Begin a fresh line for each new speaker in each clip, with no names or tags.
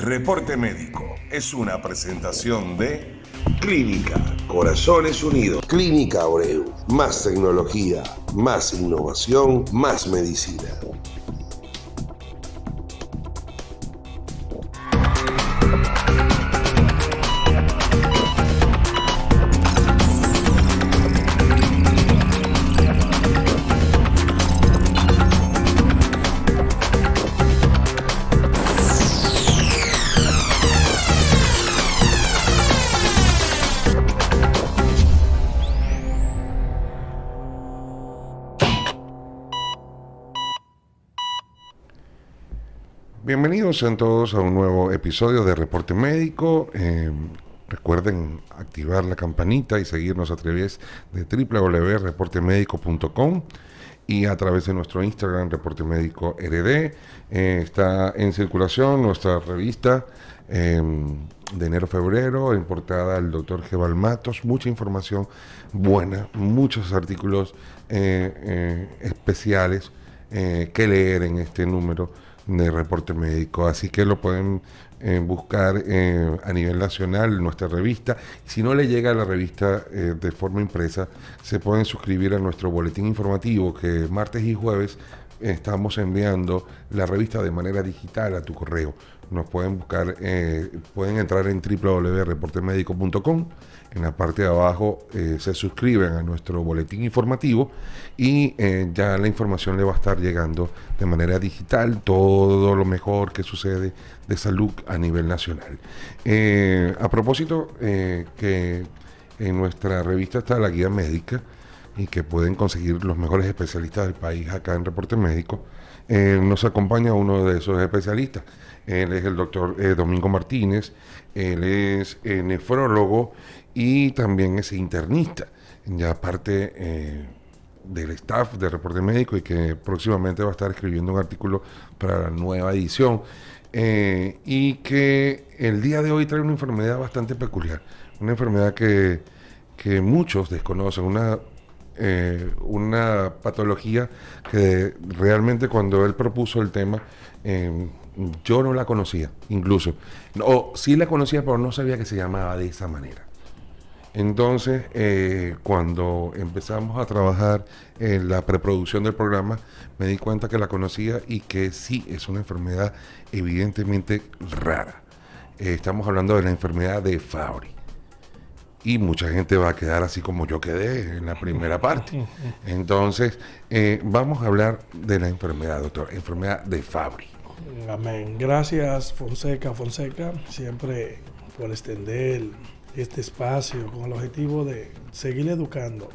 Reporte Médico es una presentación de Clínica Corazones Unidos.
Clínica Abreu. Más tecnología, más innovación, más medicina.
Bienvenidos sean todos a un nuevo episodio de Reporte Médico. Recuerden activar la campanita y seguirnos a través de www.reportemedico.com y a través de nuestro Instagram, Reporte Médico RD. Está en circulación nuestra revista de enero-febrero, en portada el doctor Gebal Matos. Mucha información buena, muchos artículos especiales que leer en este número de Reporte Médico, así que lo pueden buscar a nivel nacional en nuestra revista. Si no le llega a la revista de forma impresa, se pueden suscribir a nuestro boletín informativo, que martes y jueves estamos enviando la revista de manera digital a tu correo. Nos pueden buscar, pueden entrar en www.reportemedico.com. En la parte de abajo se suscriben a nuestro boletín informativo y ya la información le va a estar llegando de manera digital, todo lo mejor que sucede de salud a nivel nacional. A propósito, que en nuestra revista está la guía médica y que pueden conseguir los mejores especialistas del país acá en Reporte Médico. Nos acompaña uno de esos especialistas. Él es el doctor Domingo Martínez. Él es nefrólogo y también es internista, ya parte del staff de Reporte Médico, y que próximamente va a estar escribiendo un artículo para la nueva edición, y que el día de hoy trae una enfermedad bastante peculiar, una enfermedad que muchos desconocen, una patología que realmente cuando él propuso el tema, yo no la conocía, incluso, o sí la conocía, pero no sabía que se llamaba de esa manera. Entonces, cuando empezamos a trabajar en la preproducción del programa, me di cuenta que la conocía y que sí es una enfermedad evidentemente rara. Estamos hablando de la enfermedad de Fabry. Y mucha gente va a quedar así como yo quedé en la primera parte. Entonces, vamos a hablar de la enfermedad, doctor, enfermedad de Fabry.
Amén. Gracias, Fonseca, siempre por extender este espacio con el objetivo de seguir educando.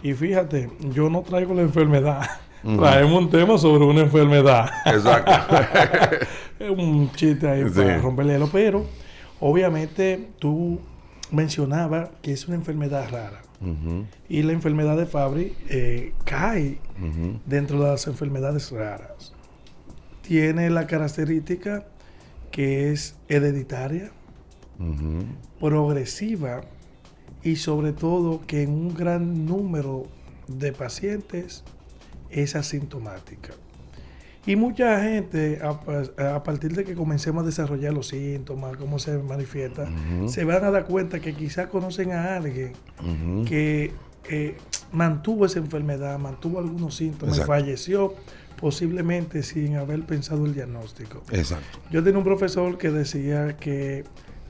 Y fíjate, yo no traigo la enfermedad, traemos un tema sobre una enfermedad.
Exacto.
Es un chiste ahí para romperle el hielo, pero obviamente tú mencionabas que es una enfermedad rara. Y la enfermedad de Fabry cae dentro de las enfermedades raras. Tiene la característica que es hereditaria, progresiva y sobre todo que en un gran número de pacientes es asintomática. Y mucha gente, a partir de que comencemos a desarrollar los síntomas, cómo se manifiesta, se van a dar cuenta que quizás conocen a alguien que mantuvo esa enfermedad, mantuvo algunos síntomas, falleció posiblemente sin haber pensado el diagnóstico.
Exacto.
Yo tenía un profesor que decía que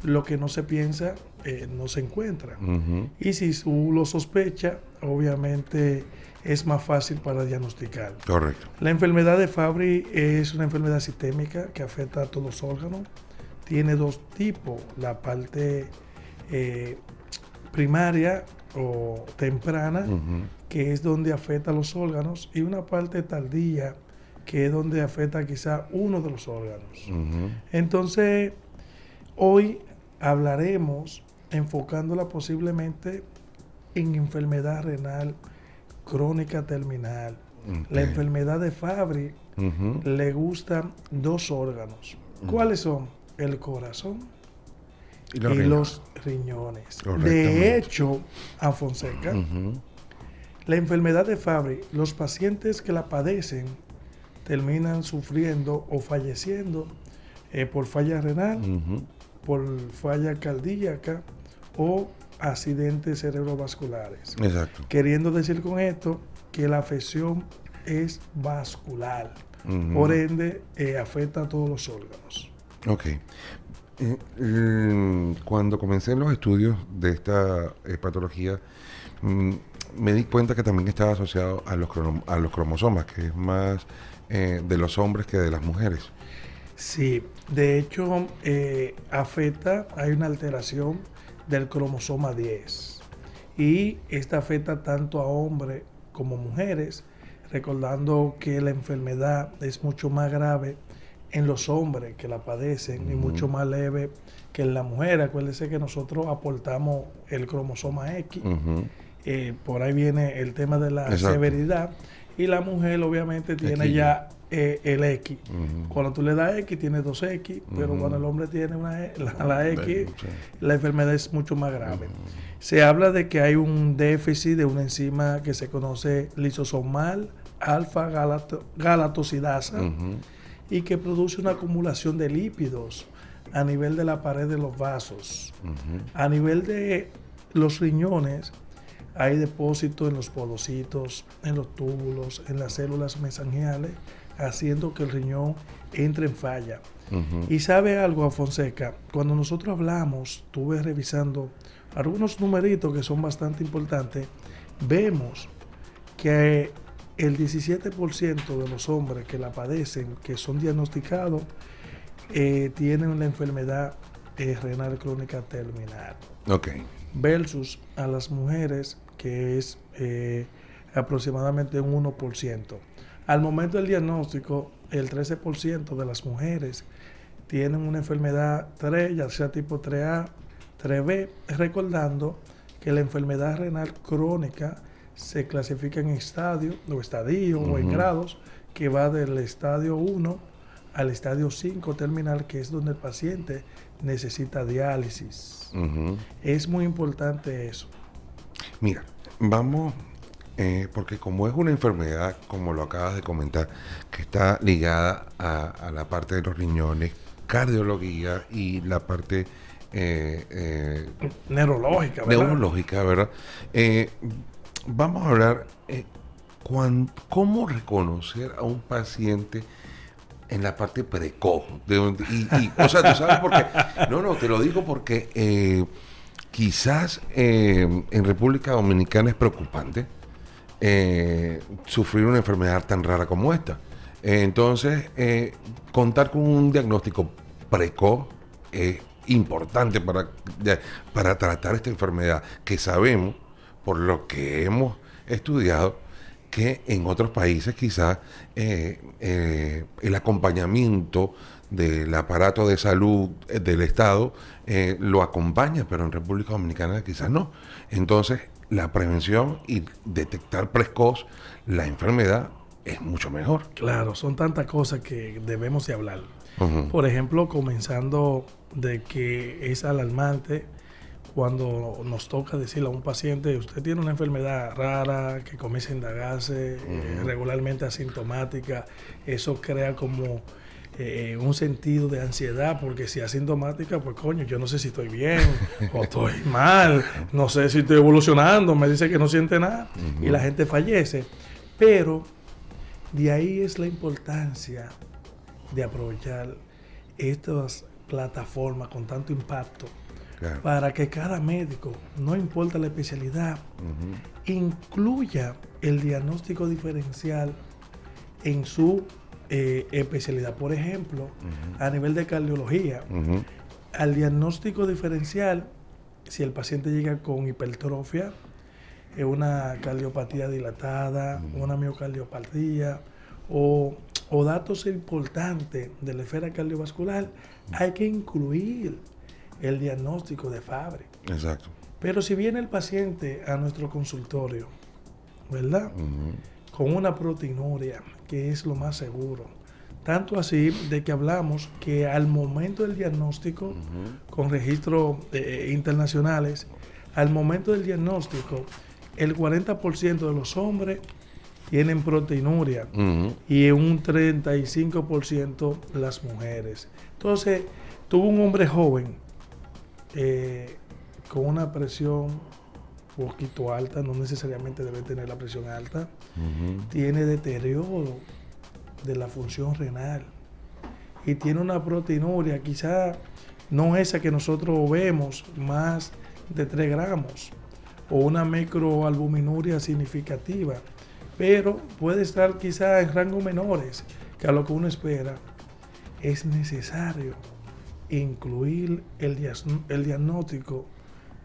lo que no se piensa no se encuentra. Y si tú lo sospecha, obviamente es más fácil para diagnosticar.
Correcto.
La enfermedad de Fabry es una enfermedad sistémica que afecta a todos los órganos. Tiene dos tipos: la parte primaria o temprana, que es donde afecta a los órganos, y una parte tardía, que es donde afecta quizá uno de los órganos. Entonces, hoy hablaremos enfocándola posiblemente en enfermedad renal crónica terminal. La enfermedad de Fabry le gustan dos órganos. ¿Cuáles son? El corazón y los riñones. De hecho, a Fonseca, la enfermedad de Fabry, los pacientes que la padecen terminan sufriendo o falleciendo por falla renal,
Ujú.
por falla cardíaca o accidentes cerebrovasculares.
Exacto.
Queriendo decir con esto que la afección es vascular,
Ujú.
por ende afecta a todos los órganos.
Ok. Cuando comencé los estudios de esta patología, me di cuenta que también estaba asociado a los cromosomas, que es más de los hombres que de las mujeres.
Sí, de hecho afecta, hay una alteración del cromosoma 10 y esta afecta tanto a hombres como mujeres, recordando que la enfermedad es mucho más grave en los hombres que la padecen y mucho más leve que en la mujer. Acuérdense que nosotros aportamos el cromosoma X,
Ujú.
por ahí viene el tema de la
Exacto.
severidad, y la mujer obviamente tiene
X
ya el X.
Ujú.
Cuando tú le das X, tiene 2X, pero
Ujú.
cuando el hombre tiene la X,
Sí.
la enfermedad es mucho más grave. Se habla de que hay un déficit de una enzima que se conoce lisosomal alfa-galatosidasa
Ujú.
y que produce una acumulación de lípidos a nivel de la pared de los vasos.
Ujú.
A nivel de los riñones, hay depósitos en los podocitos, en los túbulos, en las células mesangiales, haciendo que el riñón entre en falla.
Ujú.
Y sabe algo, Fonseca, cuando nosotros hablamos, estuve revisando algunos numeritos que son bastante importantes, vemos que el 17% de los hombres que la padecen, que son diagnosticados, tienen la enfermedad renal crónica terminal,
Ok.
versus a las mujeres, que es aproximadamente un 1%. Al momento del diagnóstico, el 13% de las mujeres tienen una enfermedad 3, ya sea tipo 3A, 3B, recordando que la enfermedad renal crónica se clasifica en estadios o en
Ujú.
grados, que va del estadio 1 al estadio 5 terminal, que es donde el paciente necesita diálisis.
Ujú.
Es muy importante eso.
Mira, vamos, porque como es una enfermedad, como lo acabas de comentar, que está ligada a la parte de los riñones, cardiología y la parte
Neurológica, ¿verdad?
neurológica, ¿verdad? Vamos a hablar, ¿cómo reconocer a un paciente en la parte precoz? O sea, tú sabes por qué. No, te lo digo porque quizás en República Dominicana es preocupante sufrir una enfermedad tan rara como esta. Entonces, contar con un diagnóstico precoz es importante para tratar esta enfermedad, que sabemos, por lo que hemos estudiado, que en otros países quizás el acompañamiento del aparato de salud del Estado lo acompaña, pero en República Dominicana quizás no. Entonces, la prevención y detectar precoz la enfermedad es mucho mejor.
Claro, son tantas cosas que debemos de hablar.
Ujú.
Por ejemplo, comenzando de que es alarmante cuando nos toca decirle a un paciente, usted tiene una enfermedad rara, que comienza a indagarse, regularmente asintomática. Eso crea como un sentido de ansiedad, porque si es asintomática, pues coño, yo no sé si estoy bien o estoy mal, no sé si estoy evolucionando, me dice que no siente nada y la gente fallece. Pero de ahí es la importancia de aprovechar estas plataformas con tanto impacto,
Claro.
para que cada médico, no importa la especialidad, incluya el diagnóstico diferencial en su especialidad. Por ejemplo, a nivel de cardiología,
Ujú.
al diagnóstico diferencial, si el paciente llega con hipertrofia, una cardiopatía dilatada, una miocardiopatía o datos importantes de la esfera cardiovascular, hay que incluir el diagnóstico de Fabry.
Exacto.
Pero si viene el paciente a nuestro consultorio, ¿verdad? Con una proteinuria, que es lo más seguro. Tanto así de que hablamos que al momento del diagnóstico, con registros internacionales, al momento del diagnóstico, el 40% de los hombres tienen proteinuria y en un 35% las mujeres. Entonces, tuvo un hombre joven con una presión un poquito alta, no necesariamente debe tener la presión alta, tiene deterioro de la función renal y tiene una proteinuria, quizá no esa que nosotros vemos, más de 3 gramos, o una microalbuminuria significativa, pero puede estar quizá en rangos menores que a lo que uno espera. Es necesario incluir el diagnóstico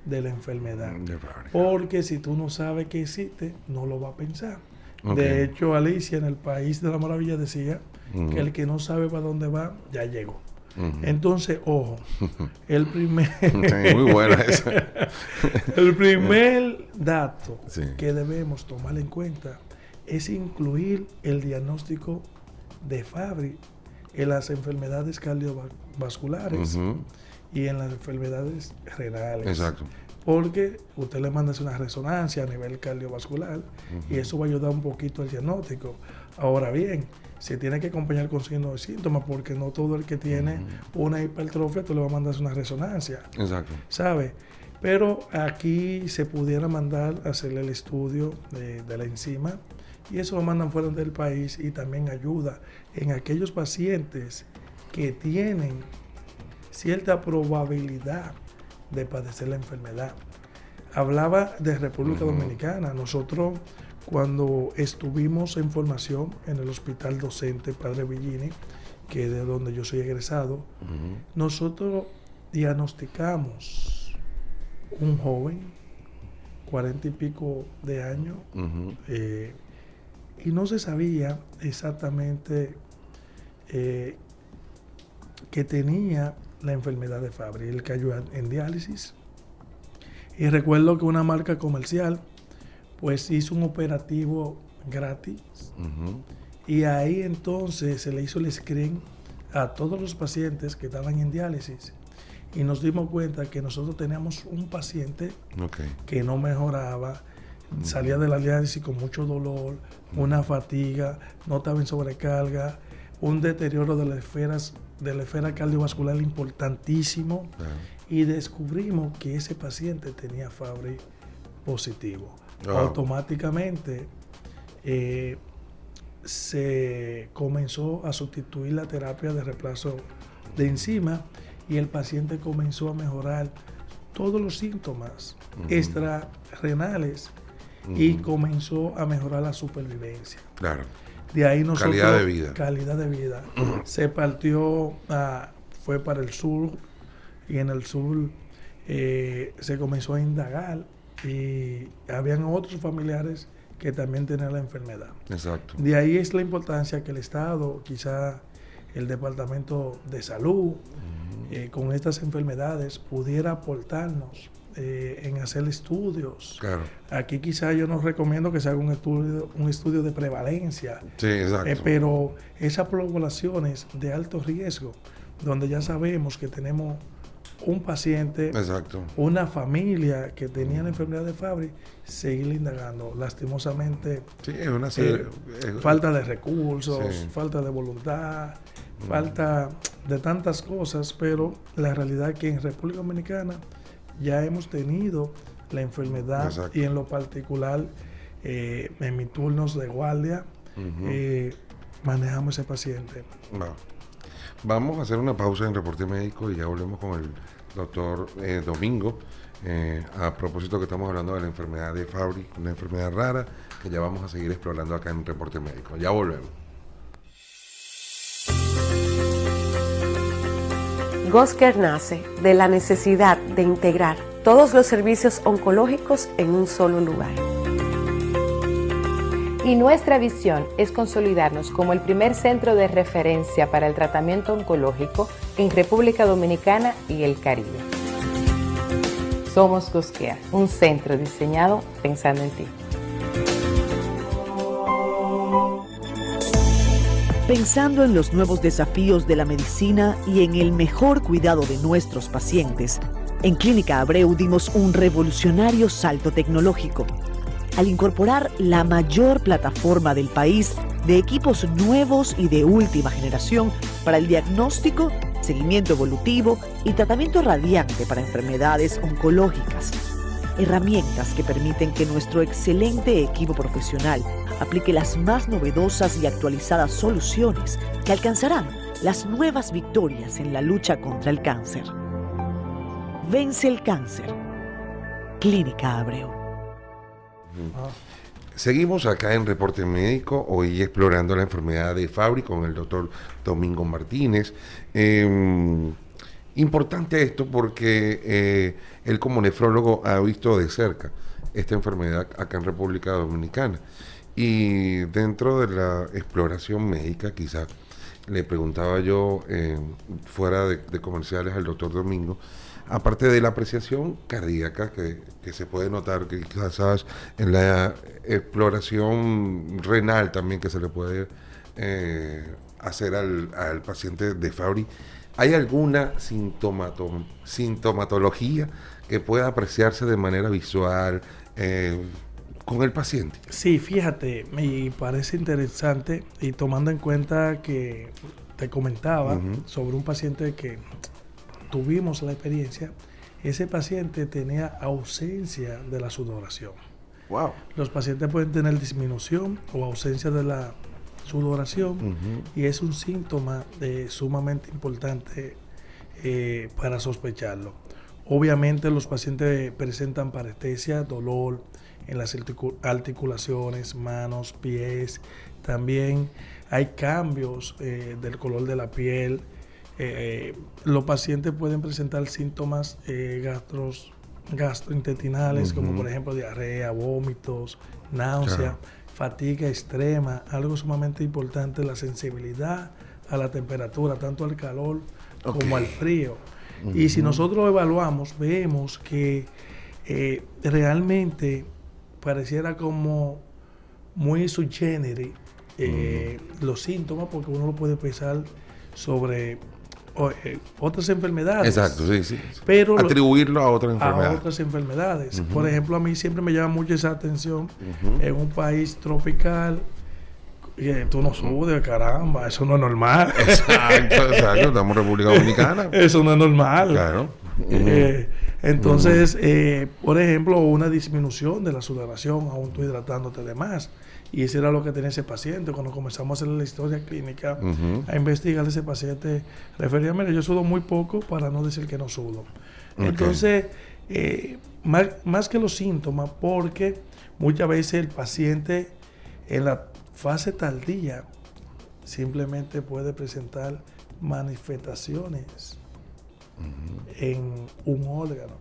de la enfermedad, porque si tú no sabes que existe, no lo va a pensar. De hecho, Alicia en el País de la Maravilla decía que el que no sabe para dónde va, ya llegó. Entonces, ojo, el primer
muy buena esa.
el primer dato que debemos tomar en cuenta es incluir el diagnóstico de Fabry en las enfermedades cardiovasculares y en las enfermedades renales.
Exacto.
Porque usted le manda una resonancia a nivel cardiovascular y eso va a ayudar un poquito al diagnóstico. Ahora bien, se tiene que acompañar con signos de síntomas, porque no todo el que tiene una hipertrofia tú le vas a mandar una resonancia.
Exacto.
¿Sabe? Pero aquí se pudiera mandar a hacerle el estudio de la enzima y eso lo mandan fuera del país y también ayuda en aquellos pacientes que tienen cierta probabilidad de padecer la enfermedad. Hablaba de República Dominicana. Nosotros, cuando estuvimos en formación en el Hospital Docente Padre Villini, que es de donde yo soy egresado, nosotros diagnosticamos un joven, 40 y pico de años, y no se sabía exactamente que tenía la enfermedad de Fabry. Él cayó en diálisis y recuerdo que una marca comercial pues hizo un operativo gratis y ahí entonces se le hizo el screen a todos los pacientes que estaban en diálisis y nos dimos cuenta que nosotros teníamos un paciente que no mejoraba, salía de la diálisis con mucho dolor, una fatiga, no estaba en sobrecarga, un deterioro de la esfera cardiovascular importantísimo, y descubrimos que ese paciente tenía Fabry positivo. Automáticamente se comenzó a sustituir la terapia de reemplazo de enzima y el paciente comenzó a mejorar todos los síntomas extrarrenales y comenzó a mejorar la supervivencia.
Claro.
De ahí nosotros,
calidad de vida.
Se partió, fue para el sur y en el sur se comenzó a indagar y habían otros familiares que también tenían la enfermedad.
Exacto.
De ahí es la importancia que el Estado, quizá el Departamento de Salud, con estas enfermedades pudiera aportarnos en hacer estudios.
Claro.
Aquí quizá yo no recomiendo que se haga un estudio de prevalencia.
Sí, exacto.
Pero esas poblaciones de alto riesgo, donde ya sabemos que tenemos un paciente, una familia que tenía la enfermedad de Fabry, seguir indagando. Lastimosamente,
es una
falta de recursos, falta de voluntad, falta de tantas cosas, pero la realidad es que en República Dominicana ya hemos tenido la enfermedad y en lo particular en mis turnos de guardia manejamos ese paciente.
Vamos a hacer una pausa en Reporte Médico y ya volvemos con el doctor Domingo a propósito que estamos hablando de la enfermedad de Fabry, una enfermedad rara que ya vamos a seguir explorando acá en Reporte Médico. Ya volvemos.
Goscare nace de la necesidad de integrar todos los servicios oncológicos en un solo lugar.
Y nuestra visión es consolidarnos como el primer centro de referencia para el tratamiento oncológico en República Dominicana y el Caribe. Somos Goscare, un centro diseñado pensando en ti.
Pensando en los nuevos desafíos de la medicina y en el mejor cuidado de nuestros pacientes, en Clínica Abreu dimos un revolucionario salto tecnológico. al incorporar la mayor plataforma del país de equipos nuevos y de última generación para el diagnóstico, seguimiento evolutivo y tratamiento radiante para enfermedades oncológicas. Herramientas que permiten que nuestro excelente equipo profesional aplique las más novedosas y actualizadas soluciones que alcanzarán las nuevas victorias en la lucha contra el cáncer. Vence el cáncer. Clínica Abreu.
Seguimos acá en Reporte Médico, hoy explorando la enfermedad de Fabry con el doctor Domingo Martínez. Importante esto porque él como nefrólogo ha visto de cerca esta enfermedad acá en República Dominicana. Y dentro de la exploración médica, quizás le preguntaba yo fuera de comerciales al doctor Domingo, aparte de la apreciación cardíaca que se puede notar, que quizás en la exploración renal también que se le puede hacer al paciente de Fabry, ¿hay alguna sintomatología que pueda apreciarse de manera visual con el paciente?
Sí, fíjate, me parece interesante y tomando en cuenta que te comentaba sobre un paciente que tuvimos la experiencia, ese paciente tenía ausencia de la sudoración.
Wow.
Los pacientes pueden tener disminución o ausencia de la sudoración y es un síntoma sumamente importante para sospecharlo. Obviamente los pacientes presentan parestesia, dolor en las articulaciones, manos, pies. También hay cambios del color de la piel. Los pacientes pueden presentar síntomas gastrointestinales, como por ejemplo diarrea, vómitos, náusea, fatiga extrema. Algo sumamente importante, la sensibilidad a la temperatura, tanto al calor como al frío. Y si nosotros evaluamos, vemos que realmente pareciera como muy sui generis los síntomas, porque uno lo puede pensar sobre otras enfermedades.
Exacto, sí.
Pero
atribuirlo a otras enfermedades.
A otras enfermedades. Por ejemplo, a mí siempre me llama mucho esa atención en un país tropical. Tú no sudes, caramba, eso no es normal.
Exacto, estamos en República Dominicana.
Eso no es normal.
Claro.
Entonces, por ejemplo, una disminución de la sudoración, aún tú hidratándote de más. Y eso era lo que tenía ese paciente. Cuando comenzamos a hacer la historia clínica, a investigar ese paciente, refería, mira, yo sudo muy poco para no decir que no sudo. Entonces, más que los síntomas, porque muchas veces el paciente en la fase tardía simplemente puede presentar manifestaciones en un órgano.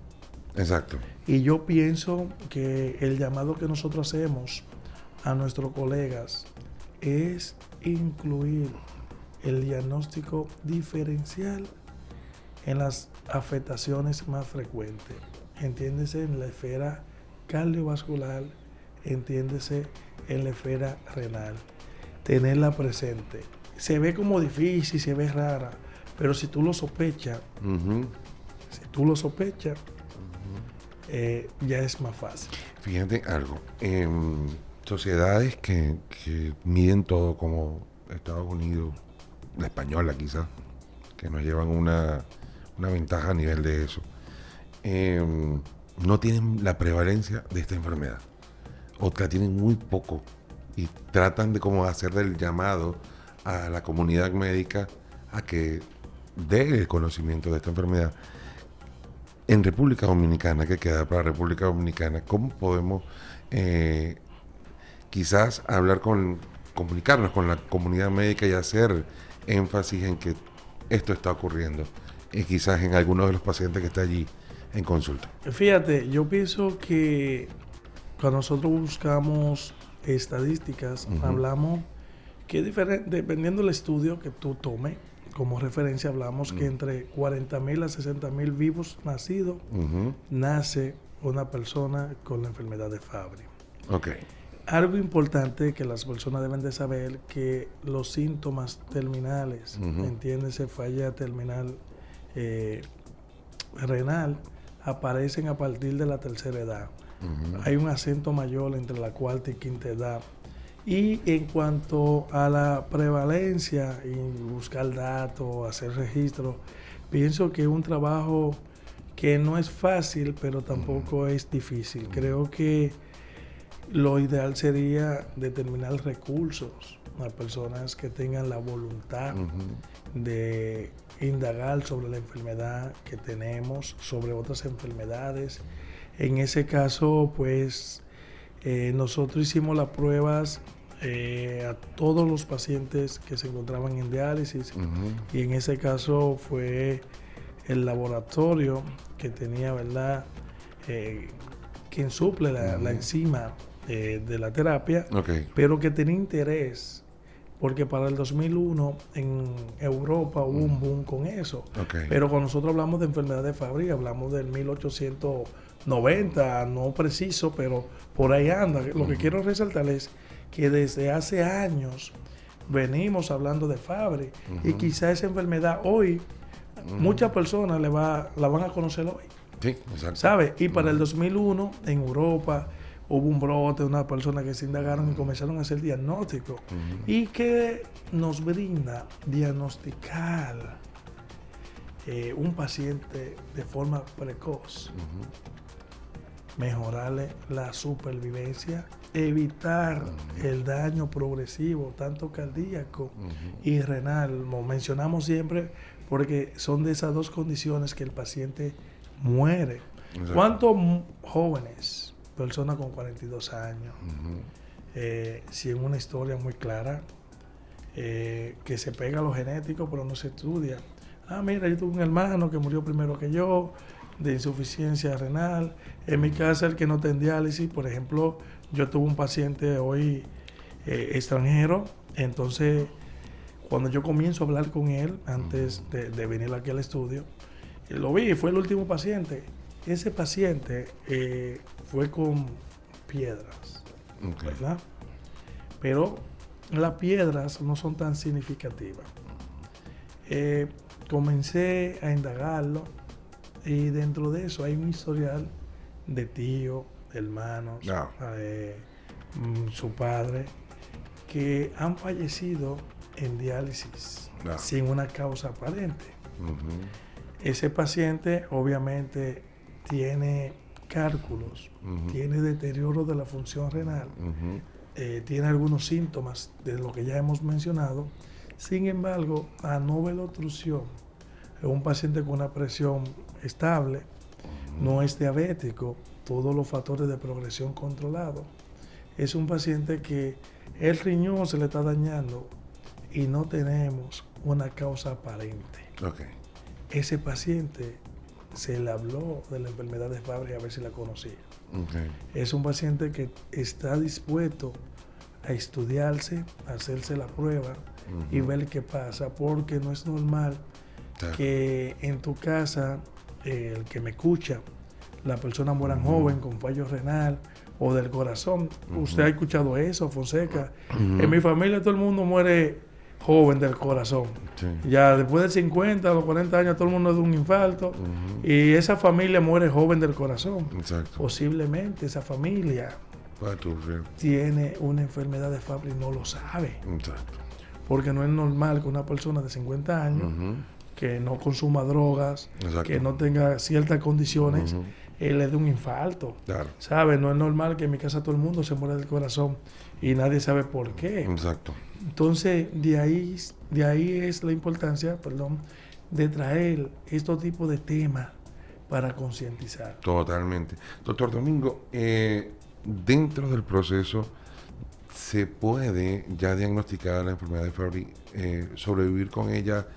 Exacto.
Y yo pienso que el llamado que nosotros hacemos a nuestros colegas es incluir el diagnóstico diferencial en las afectaciones más frecuentes. Entiéndese en la esfera cardiovascular, entiéndese en la esfera renal. Tenerla presente. Se ve como difícil, se ve rara, pero si tú lo sospechas, ya es más fácil.
Fíjate algo. Sociedades que miden todo, como Estados Unidos, la española quizás, que nos llevan una ventaja a nivel de eso, no tienen la prevalencia de esta enfermedad, o la tienen muy poco, y tratan de como hacer el llamado a la comunidad médica a que dé el conocimiento de esta enfermedad. En República Dominicana, que queda para República Dominicana, ¿cómo podemos quizás comunicarnos con la comunidad médica y hacer énfasis en que esto está ocurriendo, y quizás en algunos de los pacientes que está allí en consulta?
Fíjate, yo pienso que cuando nosotros buscamos estadísticas, hablamos que dependiendo del estudio que tú tomes como referencia, hablamos que entre 40,000 a 60,000 vivos nacidos nace una persona con la enfermedad de Fabry.
Okay.
Algo importante que las personas deben de saber, que los síntomas terminales, entiéndese, falla terminal renal, aparecen a partir de la tercera edad. hay un acento mayor entre la cuarta y quinta edad. Y en cuanto a la prevalencia y buscar datos, hacer registros, pienso que es un trabajo que no es fácil, pero tampoco es difícil. Creo que lo ideal sería determinar recursos a personas que tengan la voluntad de indagar sobre la enfermedad que tenemos, sobre otras enfermedades. En ese caso, pues, nosotros hicimos las pruebas a todos los pacientes que se encontraban en diálisis, y en ese caso fue el laboratorio que tenía, ¿verdad?, quien suple la enzima de la terapia, pero que tenía interés, porque para el 2001 en Europa hubo un boom con eso. Pero cuando nosotros hablamos de enfermedad de Fabry, hablamos del 1890, no preciso, pero por ahí anda. Lo que quiero resaltar es que desde hace años venimos hablando de Fabry, y quizá esa enfermedad hoy, muchas personas la van a conocer hoy.
Sí, exacto.
¿Sabes? Y para el 2001 en Europa hubo un brote de unas personas que se indagaron y comenzaron a hacer diagnósticos. Y que nos brinda diagnosticar un paciente de forma precoz, mejorarle la supervivencia, evitar el daño progresivo, tanto cardíaco y renal. Lo mencionamos siempre porque son de esas dos condiciones que el paciente muere. ¿Cuántos jóvenes, personas con 42 años, si en una historia muy clara, que se pega a lo genético pero no se estudia? Mira, yo tuve un hermano que murió primero que yo, de insuficiencia renal. En mi casa, el que no está en diálisis, por ejemplo, yo tuve un paciente hoy extranjero. Entonces, cuando yo comienzo a hablar con él, antes de venir aquí al estudio, lo vi, fue el último paciente. Ese paciente fue con piedras, ¿verdad? Pero las piedras no son tan significativas. Comencé a indagarlo, y dentro de eso hay un historial de tío, hermanos, su padre, que han fallecido en diálisis sin una causa aparente. Ese paciente obviamente tiene cálculos, tiene deterioro de la función renal, tiene algunos síntomas de lo que ya hemos mencionado. Sin embargo, a no ver la obstrucción, es un paciente con una presión estable, no es diabético, todos los factores de progresión controlados. Es un paciente que el riñón se le está dañando y no tenemos una causa aparente. Ese paciente se le habló de la enfermedad de Fabry a ver si la conocía. Es un paciente que está dispuesto a estudiarse, a hacerse la prueba y ver qué pasa, porque no es normal que en tu casa, el que me escucha, la persona muera joven con fallo renal o del corazón. Usted ha escuchado eso, Fonseca. En mi familia todo el mundo muere joven del corazón. Ya después de 50 o los 40 años todo el mundo de un infarto, y esa familia muere joven del corazón. Posiblemente esa familia tiene una enfermedad de Fabry y no lo sabe. Porque no es normal que una persona de 50 años que no consuma drogas, que no tenga ciertas condiciones, le dé un infarto. ¿Sabe? No es normal que en mi casa todo el mundo se muera del corazón y nadie sabe por qué. Entonces, de ahí es la importancia, de traer estos tipos de temas para concientizar.
Totalmente. Doctor Domingo, dentro del proceso, ¿se puede ya diagnosticar la enfermedad de Fabry, sobrevivir con ella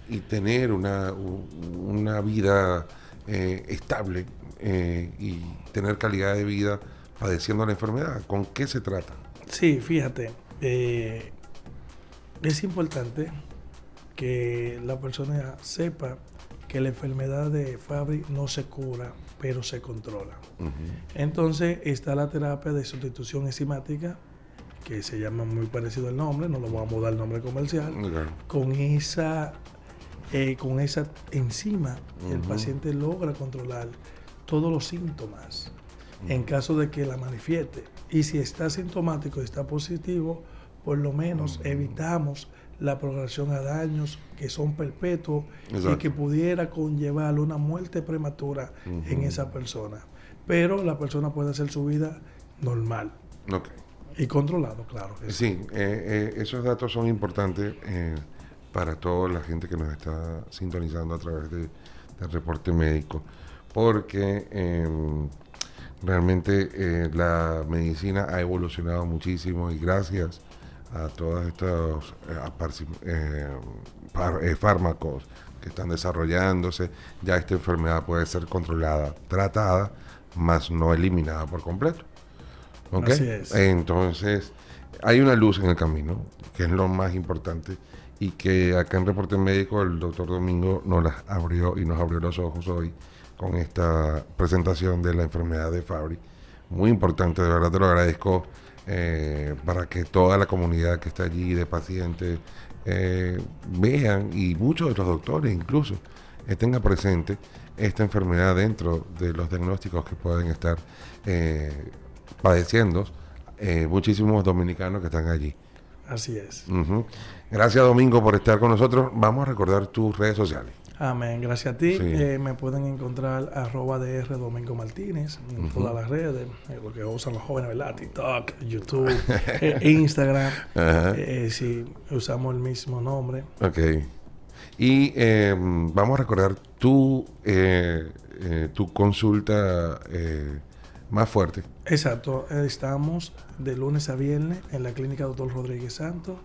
y tener una vida estable y tener calidad de vida padeciendo la enfermedad? ¿Con qué se trata?
Sí, fíjate, es importante que la persona sepa que la enfermedad de Fabry no se cura, pero se controla. Entonces está la terapia de sustitución enzimática, que se llama muy parecido el nombre, no lo vamos a dar el nombre comercial. Con esa enzima, el paciente logra controlar todos los síntomas, en caso de que la manifieste. Y si está sintomático y está positivo, por lo menos evitamos la progresión a daños que son perpetuos y que pudiera conllevar una muerte prematura en esa persona. Pero la persona puede hacer su vida normal. Y controlado, claro.
Sí, esos datos son importantes para toda la gente que nos está sintonizando a través del reporte médico, porque realmente la medicina ha evolucionado muchísimo y gracias a todos estos fármacos que están desarrollándose, ya esta enfermedad puede ser controlada, tratada, más no eliminada por completo. ¿Okay?
Así es.
Entonces, hay una luz en el camino, que es lo más importante, y que acá en Reporte Médico el doctor Domingo nos las abrió y nos abrió los ojos hoy con esta presentación de la enfermedad de Fabry. Muy importante, de verdad te lo agradezco, para que toda la comunidad que está allí de pacientes vean, y muchos de los doctores incluso tengan presente esta enfermedad dentro de los diagnósticos que pueden estar padeciendo muchísimos dominicanos que están allí.
Así es.
Gracias, Domingo, por estar con nosotros. Vamos a recordar tus redes sociales.
Amén, gracias a ti.
Sí.
Me pueden encontrar @DR Domingo Martínez en todas las redes, lo que usan los jóvenes, ¿verdad? TikTok, YouTube, Instagram. Sí, usamos el mismo nombre.
Ok. Y vamos a recordar tu consulta más fuerte.
Exacto, estamos de lunes a viernes en la clínica Dr. Rodríguez Santos,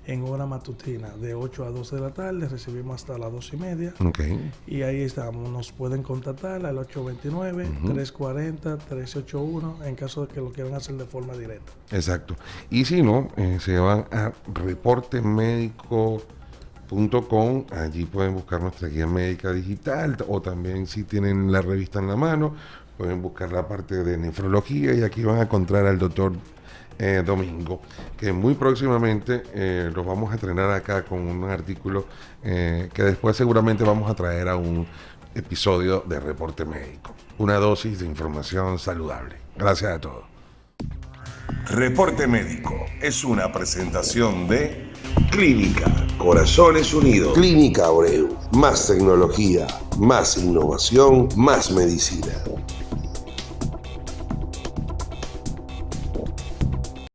en hora matutina, de 8 a 12 de la tarde, recibimos hasta las 2:30.
Okay.
Y ahí estamos, nos pueden contactar al 829-340-1381 en caso de que lo quieran hacer de forma directa.
Exacto. Y si no, se van a reportemedico.com, allí pueden buscar nuestra guía médica digital, o también si tienen la revista en la mano, pueden buscar la parte de nefrología, y aquí van a encontrar al doctor Domingo, que muy próximamente lo vamos a estrenar acá con un artículo que después seguramente vamos a traer a un episodio de Reporte Médico. Una dosis de información saludable. Gracias a todos.
Reporte Médico es una presentación de Clínica Corazones Unidos.
Clínica Abreu. Más tecnología, más innovación, más medicina.